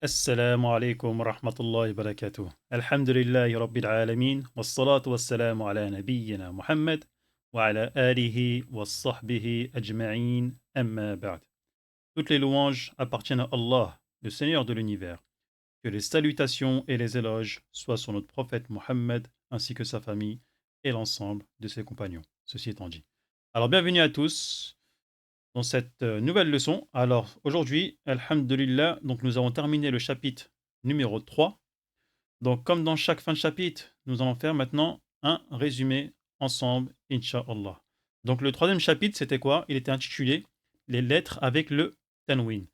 السلام عليكم ورحمة الله وبركاته. الحمد لله رب العالمين والصلاة والسلام على نبينا محمد وعلى آله وصحبه أجمعين أما بعد. Toutes les louanges appartiennent à Allah, le Seigneur de l'univers. Que les salutations et les éloges soient sur notre prophète Mohammed ainsi que sa famille et l'ensemble de ses compagnons. Ceci étant dit. Alors bienvenue à tous dans cette nouvelle leçon. Alors aujourd'hui, Alhamdulillah, donc nous avons terminé le chapitre numéro 3. Donc comme dans chaque fin de chapitre, nous allons faire maintenant un résumé ensemble, Inch'Allah. Donc le troisième chapitre, c'était quoi? Il était intitulé Les lettres avec le tanwin.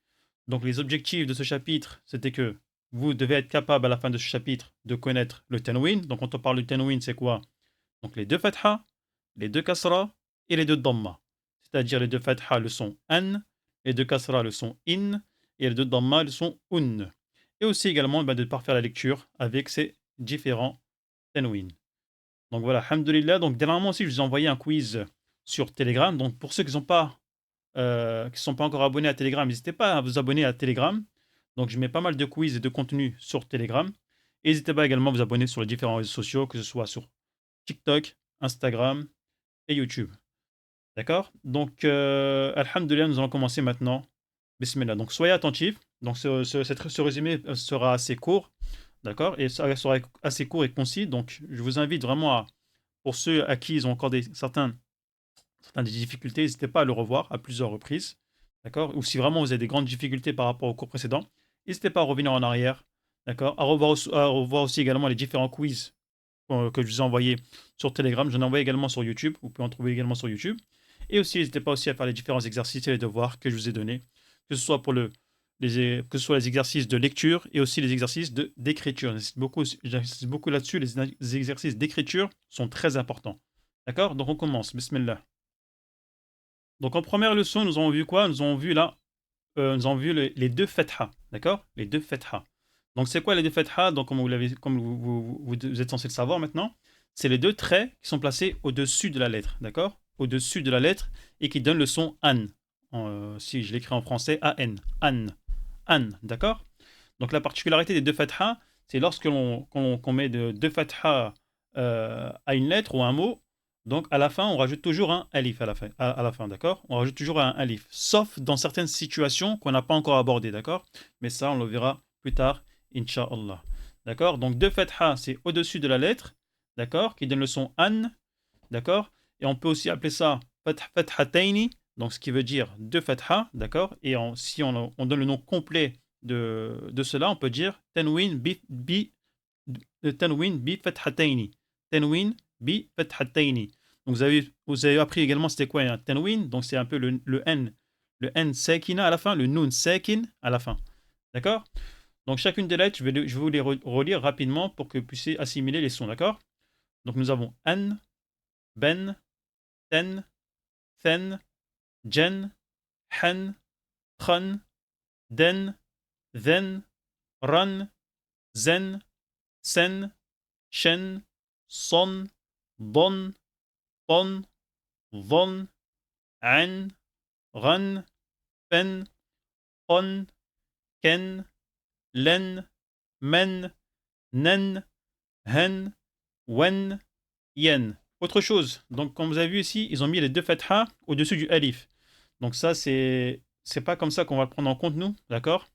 Donc les objectifs de ce chapitre, c'était que vous devez être capable à la fin de ce chapitre de connaître le tanwin. Donc quand on parle du tanwin, c'est quoi? Donc les deux fatha, les deux kasra et les deux dhamma. C'est-à-dire les deux fatha le son an, les deux kasra le son in et les deux dhamma le son un. Et aussi également de parfaire la lecture avec ces différents tanwin. Donc voilà, alhamdoulilah. Donc dernièrement aussi, je vous ai envoyé un quiz sur Telegram. Donc pour ceux qui ne sont pas encore abonnés à Telegram, n'hésitez pas à vous abonner à Telegram. Donc je mets pas mal de quiz et de contenu sur Telegram. N'hésitez pas également à vous abonner sur les différents réseaux sociaux, que ce soit sur TikTok, Instagram et YouTube. D'accord? Donc, alhamdoulilah, nous allons commencer maintenant. Bismillah. Donc, soyez attentifs. Donc, ce résumé sera assez court. D'accord? Et ça sera assez court et concis. Donc, je vous invite vraiment à, pour ceux à qui ils ont encore certaines des difficultés, n'hésitez pas à le revoir à plusieurs reprises. D'accord? Ou si vraiment vous avez des grandes difficultés par rapport au cours précédent, n'hésitez pas à revenir en arrière. D'accord? À revoir aussi également les différents quiz que je vous ai envoyé sur Telegram. J'en ai envoyé également sur YouTube. Vous pouvez en trouver également sur YouTube. Et aussi, n'hésitez pas aussi à faire les différents exercices et les devoirs que je vous ai donnés, que ce soit que ce soit les exercices de lecture et aussi les exercices d'écriture. J'insiste beaucoup là-dessus. Les exercices d'écriture sont très importants. D'accord? Donc on commence. Bismillah. Donc en première leçon, nous avons vu quoi? Nous avons vu là, nous avons vu les deux fetha. D'accord? Les deux fetha. Donc c'est quoi les deux fetha? Donc comme vous êtes censé le savoir maintenant, c'est les deux traits qui sont placés au-dessus de la lettre, d'accord? Au-dessus de la lettre et qui donnent le son an. Si je l'écris en français, an, an, an, d'accord? Donc la particularité des deux fatha, c'est lorsque qu'on met deux fatha à une lettre ou à un mot, donc à la fin, on rajoute toujours un alif à la fin, d'accord? On rajoute toujours un alif, sauf dans certaines situations qu'on n'a pas encore abordées, d'accord? Mais ça, on le verra plus tard, Inch'Allah. D'accord? Donc deux fatha, c'est au-dessus de la lettre, d'accord? Qui donne le son an, d'accord? Et on peut aussi appeler ça fathataini, donc ce qui veut dire deux fatha, d'accord? Et si on donne le nom complet de cela, on peut dire tanwin bi fathataini. Tanwin bi fathataini. Donc vous avez appris également c'était quoi un tanwin, donc c'est un peu le n sakina à la fin, le nun sakin à la fin. D'accord? Donc chacune des lettres, je vais vous les relire rapidement pour que vous puissiez assimiler les sons, d'accord? Donc nous avons an, ben, ten, then, jen, han, khan, den, then, ran, zen, sen, shen, son, bon, pon, von, an, ran, pen, pon, ken, len, men, nen, hen, wen, yen. Autre chose, donc comme vous avez vu ici, ils ont mis les deux fatha au-dessus du alif. Donc ça, c'est pas comme ça qu'on va le prendre en compte, nous, d'accord?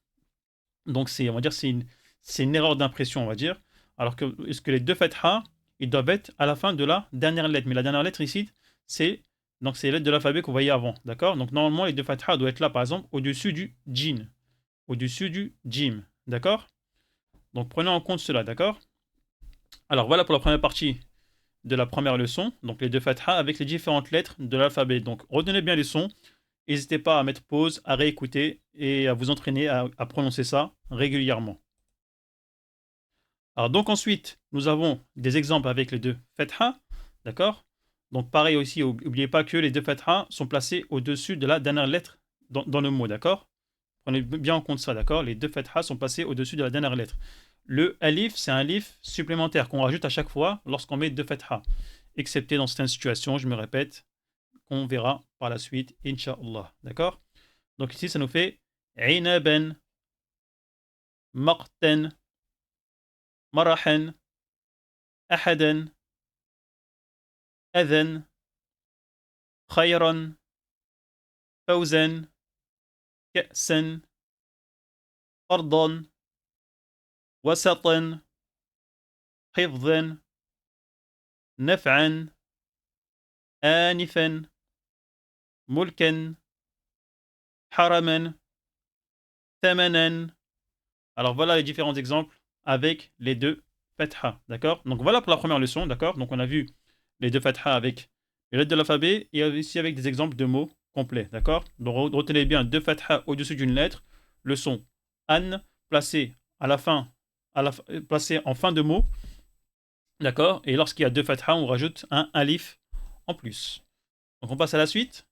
Donc on va dire, c'est une erreur d'impression, on va dire. Alors que, est-ce que les deux fatha, ils doivent être à la fin de la dernière lettre. Mais la dernière lettre ici, c'est les lettres de l'alphabet qu'on voyait avant, d'accord? Donc normalement, les deux fatha doivent être là, par exemple, au-dessus du jin, au-dessus du jim, d'accord? Donc prenez en compte cela, d'accord? Alors voilà pour la première partie de la première leçon, donc les deux fatha avec les différentes lettres de l'alphabet. Donc retenez bien les sons, n'hésitez pas à mettre pause, à réécouter et à vous entraîner à prononcer ça régulièrement. Alors donc ensuite, nous avons des exemples avec les deux fatha, d'accord? Donc pareil aussi, n'oubliez pas que les deux fatha sont placés au-dessus de la dernière lettre dans le mot, d'accord? Prenez bien en compte ça, d'accord? Les deux fatha sont placés au-dessus de la dernière lettre. Le alif, c'est un alif supplémentaire qu'on rajoute à chaque fois lorsqu'on met deux fatha, excepté dans certaines situations, je me répète, qu'on verra par la suite, Inch'Allah, d'accord? Donc ici, ça nous fait inaben, مقتا مرحا أحدا أذى خيرا فوزا كأسا فرضا وسطا حفظا نفعا آنفا ملكا حرما ثمنا. Alors voilà les différents exemples avec les deux fatha, d'accord? Donc voilà pour la première leçon, d'accord? Donc on a vu les deux fatha avec les lettres de l'alphabet et aussi avec des exemples de mots complets, d'accord? Donc retenez bien deux fatha au-dessus d'une lettre, le son an placé à la fin, placé en fin de mot, d'accord? Et lorsqu'il y a deux fatha, on rajoute un alif en plus. Donc on passe à la suite.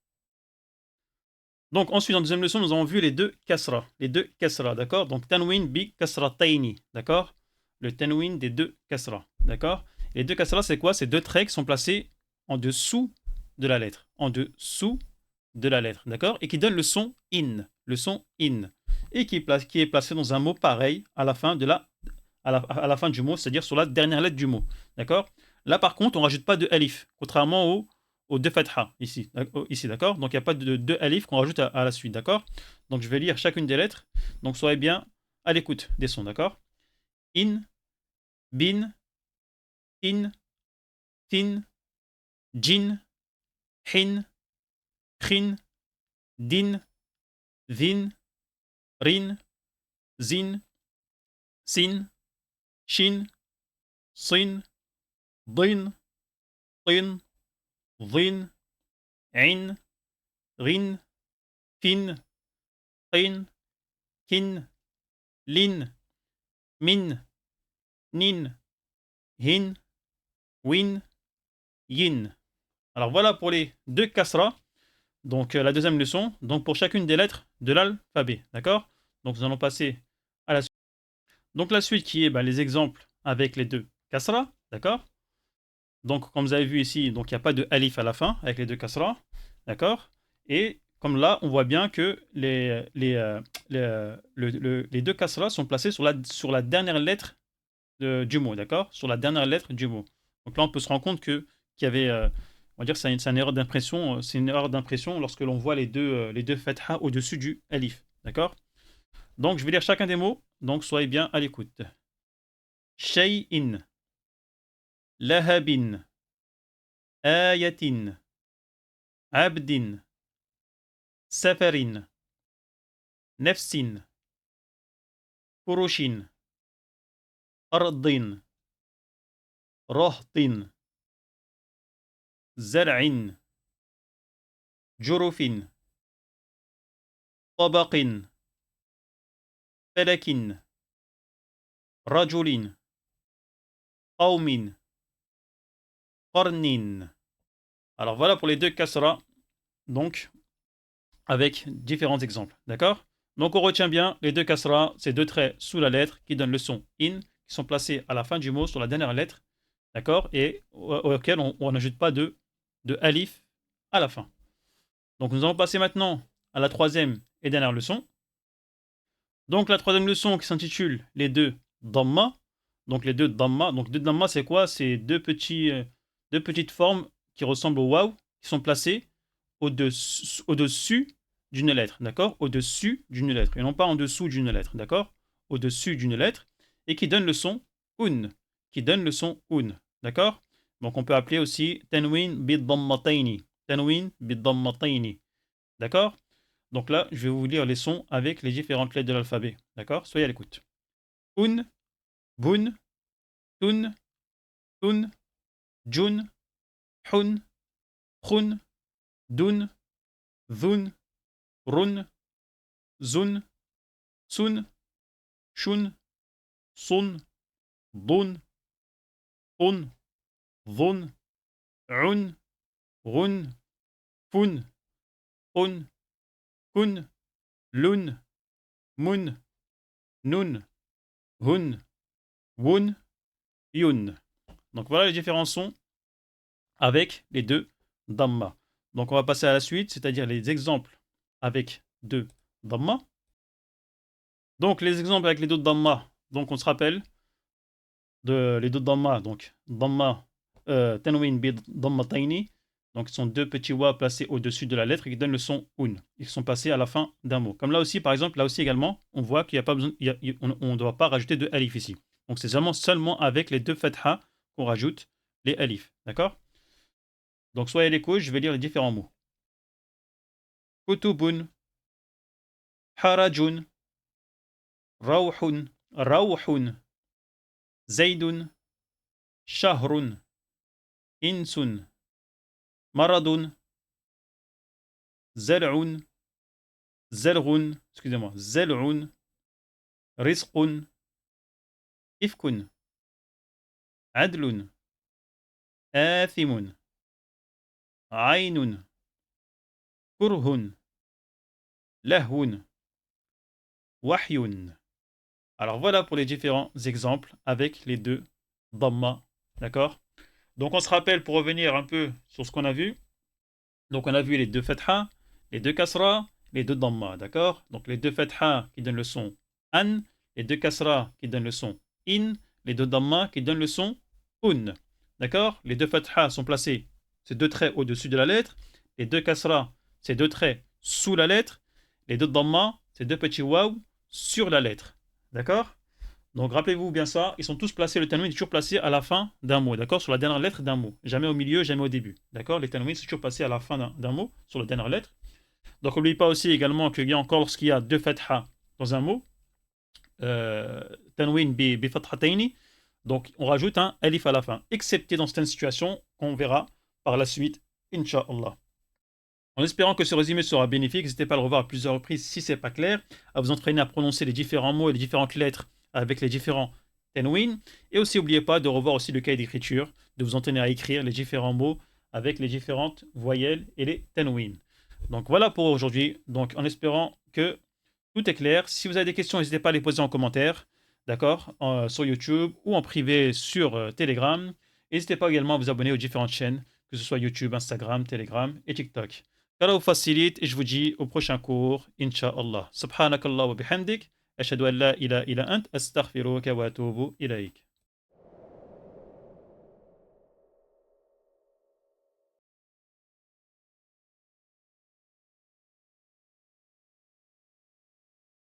Donc ensuite, en deuxième leçon, nous avons vu les deux kasra. Les deux kasra, d'accord? Donc tanwin bi kasrataini, d'accord? Le tanwin des deux kasra, d'accord? Les deux kasra, c'est quoi? C'est deux traits qui sont placés en dessous de la lettre. En dessous de la lettre, d'accord? Et qui donnent le son in. Le son in. Et qui est placé dans un mot pareil à la fin, à la fin du mot, c'est-à-dire sur la dernière lettre du mot, d'accord? Là, par contre, on ne rajoute pas de alif, contrairement aux deux fatha ici, d'accord? Donc il n'y a pas de deux alif qu'on rajoute à la suite, d'accord? Donc je vais lire chacune des lettres. Donc soyez bien à l'écoute des sons, d'accord? In, bin, in, tin, jin, hin, khin, din, vin, rin, zin, sin, shin, sin, din, tin, ضين عين غين فين قين كن لين من نين hin, win, yin. Alors voilà pour les deux kasra. Donc la deuxième leçon. Donc pour chacune des lettres de l'alphabet. D'accord? Donc nous allons passer à la suite. Donc la suite qui est les exemples avec les deux kasra. D'accord? Donc comme vous avez vu ici, donc il n'y a pas de alif à la fin avec les deux kasra. D'accord? Et comme là, on voit bien que les deux kasra sont placés sur la dernière lettre du mot, d'accord? Sur la dernière lettre du mot. Donc là, on peut se rendre compte qu'il y avait, on va dire, c'est une erreur d'impression. C'est une erreur d'impression lorsque l'on voit les deux fatha au-dessus du alif, d'accord? Donc, je vais lire chacun des mots. Donc, soyez bien à l'écoute. Shay'in, lahabin, ayatin, abdin, safarin, nefsin, furushin, ardin, rahtin, zar'in, jurufin, طبق فلك رجل قوم قرن. Alors voilà pour les deux kasra, donc avec différents exemples, d'accord? Donc on retient bien les deux kasra, ces deux traits sous la lettre qui donnent le son in, qui sont placés à la fin du mot sur la dernière lettre, d'accord? Et auquel on n'ajoute pas de alif à la fin. Donc nous allons passer maintenant à la troisième et dernière leçon. Donc la troisième leçon qui s'intitule les deux dhamma. Donc les deux dhamma. Donc deux dhamma, c'est quoi? C'est deux petites formes qui ressemblent au waw, qui sont placées au-dessus d'une lettre, d'accord? Au-dessus d'une lettre, et non pas en dessous d'une lettre, d'accord? Au-dessus d'une lettre, et qui donne le son un, qui donne le son un, d'accord? Donc on peut appeler aussi tanwin bid-dhammataini, tanwin bid-dhammataini, d'accord? Donc là, je vais vous lire les sons avec les différentes lettres de l'alphabet, d'accord? Soyez à l'écoute. Un, bun, tun, tun, jun, hun, khun, dun, dhun, run, zun, sun, shun, sun, dun, pun, dhun, un, run, fun, un, kun, lun, mun, nun, hun, wun, yun. Donc voilà les différents sons avec les deux dhamma. Donc on va passer à la suite, c'est-à-dire les exemples avec deux dhamma. Donc, les exemples avec les deux Dhamma. Donc, on se rappelle de les deux Dhamma. Donc, Dhamma, Tanwin bi Dhammataini. Donc, ce sont deux petits wa placés au-dessus de la lettre qui donnent le son un. Ils sont placés à la fin d'un mot. Comme là aussi, par exemple, là aussi également, on voit qu'il n'y a pas besoin, on ne doit pas rajouter de alif ici. Donc, c'est seulement avec les deux fatha qu'on rajoute les alifs. D'accord? Donc, soyez à l'écoute, je vais lire les différents mots. Kutubun, harajun, rawhun, rawhun, zaydun, shahrun, insun, maradun, zel'un, zel'un, excusez-moi, zel'un, rizqun, ifkun, adlun, athimun, aynun, kurhun, lahun, wahyun. Alors voilà pour les différents exemples avec les deux dhamma, d'accord? Donc on se rappelle pour revenir un peu sur ce qu'on a vu. Donc on a vu les deux fatha, les deux kasra, les deux dhamma, d'accord? Donc les deux fatha qui donnent le son an, les deux kasra qui donnent le son in, les deux dhamma qui donnent le son un. D'accord? Les deux fatha sont placés, ces deux traits au-dessus de la lettre. Les deux kasra, ces deux traits sous la lettre. Les deux dhamma, ces deux petits waw sur la lettre. D'accord? Donc rappelez-vous bien ça, ils sont tous placés, le tanwin est toujours placé à la fin d'un mot, d'accord? Sur la dernière lettre d'un mot. Jamais au milieu, jamais au début. D'accord? Les tanwins sont toujours placés à la fin d'un mot, sur la dernière lettre. Donc n'oubliez pas aussi également qu'il y a encore, lorsqu'il y a deux fatha dans un mot, tanwin bi fathataini, donc on rajoute un alif à la fin, excepté dans certaines situations qu'on verra par la suite, Inch'Allah. En espérant que ce résumé sera bénéfique, n'hésitez pas à le revoir à plusieurs reprises si ce n'est pas clair, à vous entraîner à prononcer les différents mots et les différentes lettres avec les différents tanwin. Et aussi, n'oubliez pas de revoir aussi le cahier d'écriture, de vous entraîner à écrire les différents mots avec les différentes voyelles et les tanwin. Donc voilà pour aujourd'hui. Donc en espérant que tout est clair. Si vous avez des questions, n'hésitez pas à les poser en commentaire, d'accord, sur YouTube ou en privé sur Telegram. N'hésitez pas également à vous abonner aux différentes chaînes, que ce soit YouTube, Instagram, Telegram et TikTok. Allah vous facilite et je vous dis au prochain cours, Inch'Allah. Subhanakallah wa bihamdik. Ashhadu an la ilaha illa ant, astaghfiruka wa atubu ilaik.